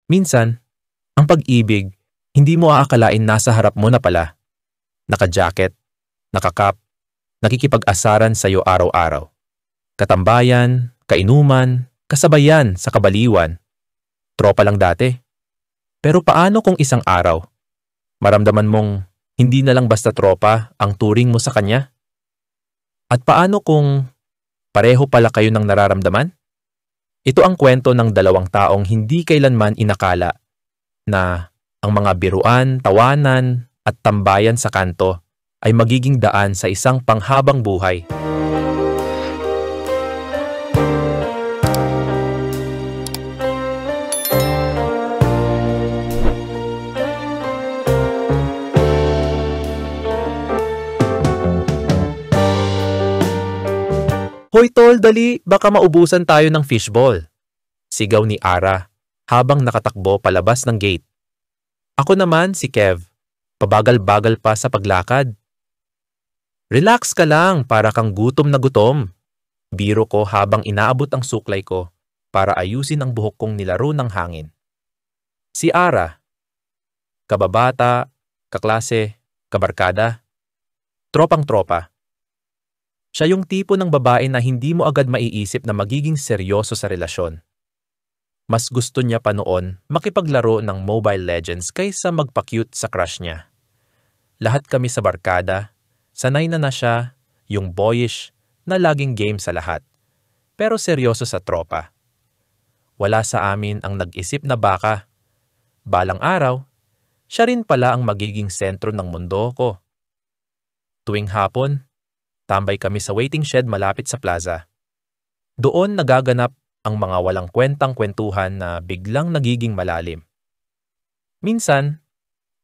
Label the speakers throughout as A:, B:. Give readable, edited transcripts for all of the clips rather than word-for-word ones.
A: Minsan, ang pag-ibig, hindi mo aakalain nasa harap mo na pala. Naka-jacket, nakakap, nakikipag-asaran sa'yo araw-araw. Katambayan, kainuman, kasabayan sa kabaliwan. Tropa lang dati. Pero paano kung isang araw, maramdaman mong hindi na lang basta tropa ang turing mo sa kanya? At paano kung pareho pala kayo ng nararamdaman? Ito ang kwento ng dalawang taong hindi kailanman inakala na ang mga biruan, tawanan at tambayan sa kanto ay magiging daan sa isang panghabang buhay. Hoy tol, dali, baka maubusan tayo ng fishball. Sigaw ni Ara habang nakatakbo palabas ng gate. Ako naman si Kev, pabagal-bagal pa sa paglakad. Relax ka lang para kang gutom na gutom. Biro ko habang inaabot ang suklay ko para ayusin ang buhok kong nilaro ng hangin. Si Ara, kababata, kaklase, kabarkada, tropang-tropa. Siya yung tipo ng babae na hindi mo agad maiisip na magiging seryoso sa relasyon. Mas gusto niya pa noon makipaglaro ng Mobile Legends kaysa magpa-cute sa crush niya. Lahat kami sa barkada, sanay na siya, yung boyish na laging game sa lahat, pero seryoso sa tropa. Wala sa amin ang nag-isip na baka, balang araw, siya rin pala ang magiging sentro ng mundo ko. Tuwing hapon, tambay kami sa waiting shed malapit sa plaza. Doon nagaganap ang mga walang kwentang kwentuhan na biglang nagiging malalim. Minsan,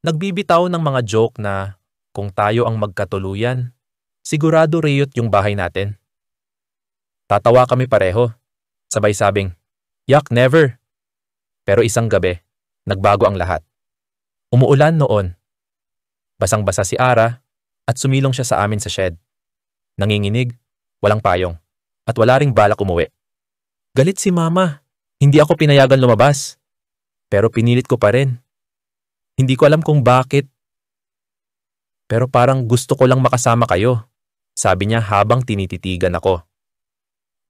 A: nagbibitaw ng mga joke na kung tayo ang magkatuluyan, sigurado riyot yung bahay natin. Tatawa kami pareho, sabay sabing, "Yak, never." Pero isang gabi, nagbago ang lahat. Umuulan noon. Basang-basa si Ara at sumilong siya sa amin sa shed. Nanginginig, walang payong, at wala ring balak umuwi. Galit si Mama, hindi ako pinayagan lumabas. Pero pinilit ko pa rin. Hindi ko alam kung bakit. Pero parang gusto ko lang makasama kayo, sabi niya habang tinititigan ako.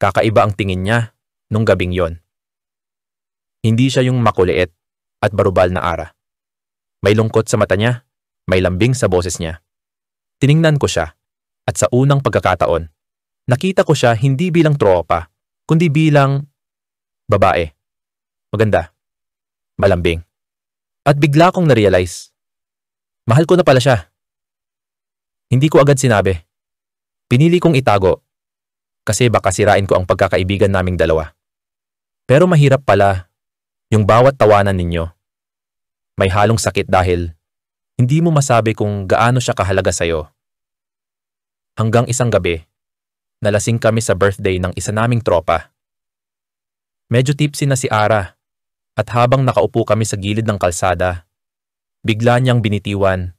A: Kakaiba ang tingin niya nung gabing yon. Hindi siya yung makuliit at barubal na Ara. May lungkot sa mata niya, may lambing sa boses niya. Tiningnan ko siya. At sa unang pagkakataon, nakita ko siya hindi bilang tropa, kundi bilang babae. Maganda. Malambing. At bigla kong na-realize, mahal ko na pala siya. Hindi ko agad sinabi. Pinili kong itago, kasi baka sirain ko ang pagkakaibigan naming dalawa. Pero mahirap pala yung bawat tawanan ninyo. May halong sakit dahil hindi mo masabi kung gaano siya kahalaga sa'yo. Hanggang isang gabi, nalasing kami sa birthday ng isa naming tropa. Medyo tipsy na si Ara at habang nakaupo kami sa gilid ng kalsada, bigla niyang binitiwan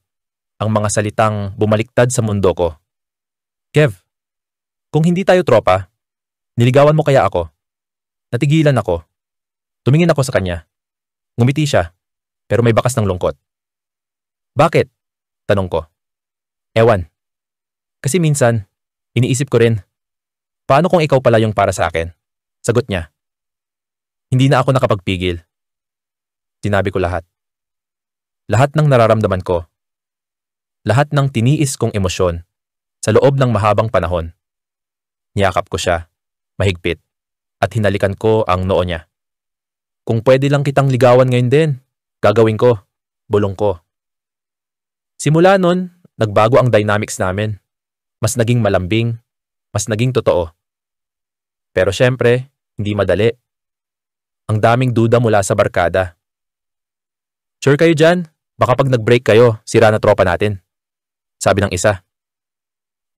A: ang mga salitang bumaliktad sa mundo ko. Kev, kung hindi tayo tropa, niligawan mo kaya ako? Natigilan ako. Tumingin ako sa kanya. Ngumiti siya, pero may bakas ng lungkot. Bakit? Tanong ko. Ewan. Kasi minsan, iniisip ko rin, paano kung ikaw pala yung para sa akin? Sagot niya. Hindi na ako nakapagpigil. Sinabi ko lahat. Lahat ng nararamdaman ko. Lahat ng tiniis kong emosyon sa loob ng mahabang panahon. Niyakap ko siya, mahigpit, at hinalikan ko ang noo niya. Kung pwede lang kitang ligawan ngayon din, gagawin ko, bulong ko. Simula nun, nagbago ang dynamics namin. Mas naging malambing, mas naging totoo. Pero syempre, hindi madali. Ang daming duda mula sa barkada. Sure kayo dyan? Baka pag nag-break kayo, sira na tropa natin. Sabi ng isa.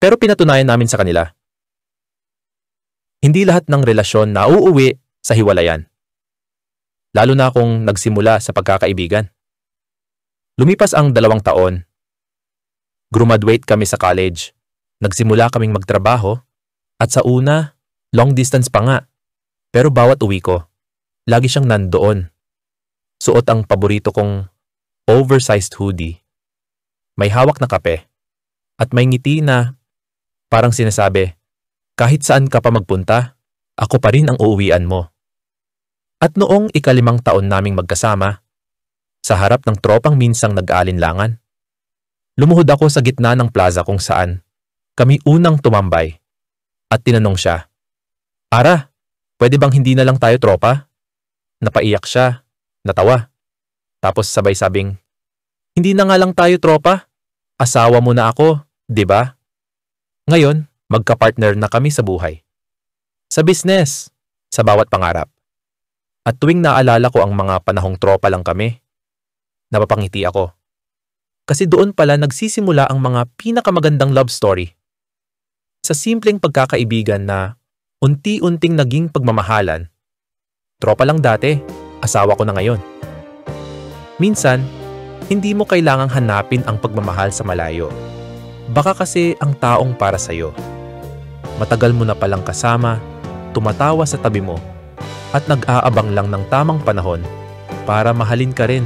A: Pero pinatunayan namin sa kanila. Hindi lahat ng relasyon na uuwi sa hiwalayan. Lalo na kung nagsimula sa pagkakaibigan. Lumipas ang 2 taon. Graduate kami sa college. Nagsimula kaming magtrabaho at sa una, long distance pa nga. Pero bawat uwi ko, lagi siyang nandoon. Suot ang paborito kong oversized hoodie. May hawak na kape. At may ngiti na parang sinasabi, kahit saan ka pa magpunta, ako pa rin ang uuwian mo. At noong ika-5 taon naming magkasama, sa harap ng tropang minsang nag-aalinlangan, lumuhod ako sa gitna ng plaza kung saan kami unang tumambay. At tinanong siya, Ara, pwede bang hindi na lang tayo tropa? Napaiyak siya, natawa. Tapos sabay sabing, hindi na nga lang tayo tropa. Asawa mo na ako, di ba? Ngayon, magka-partner na kami sa buhay. Sa business, sa bawat pangarap. At tuwing naalala ko ang mga panahong tropa lang kami, napapangiti ako. Kasi doon pala nagsisimula ang mga pinakamagandang love story. Sa simpleng pagkakaibigan na unti-unting naging pagmamahalan. Tropa lang dati, asawa ko na ngayon. Minsan, hindi mo kailangang hanapin ang pagmamahal sa malayo. Baka kasi ang taong para sa'yo. Matagal mo na palang kasama, tumatawa sa tabi mo, at nag-aabang lang ng tamang panahon para mahalin ka rin.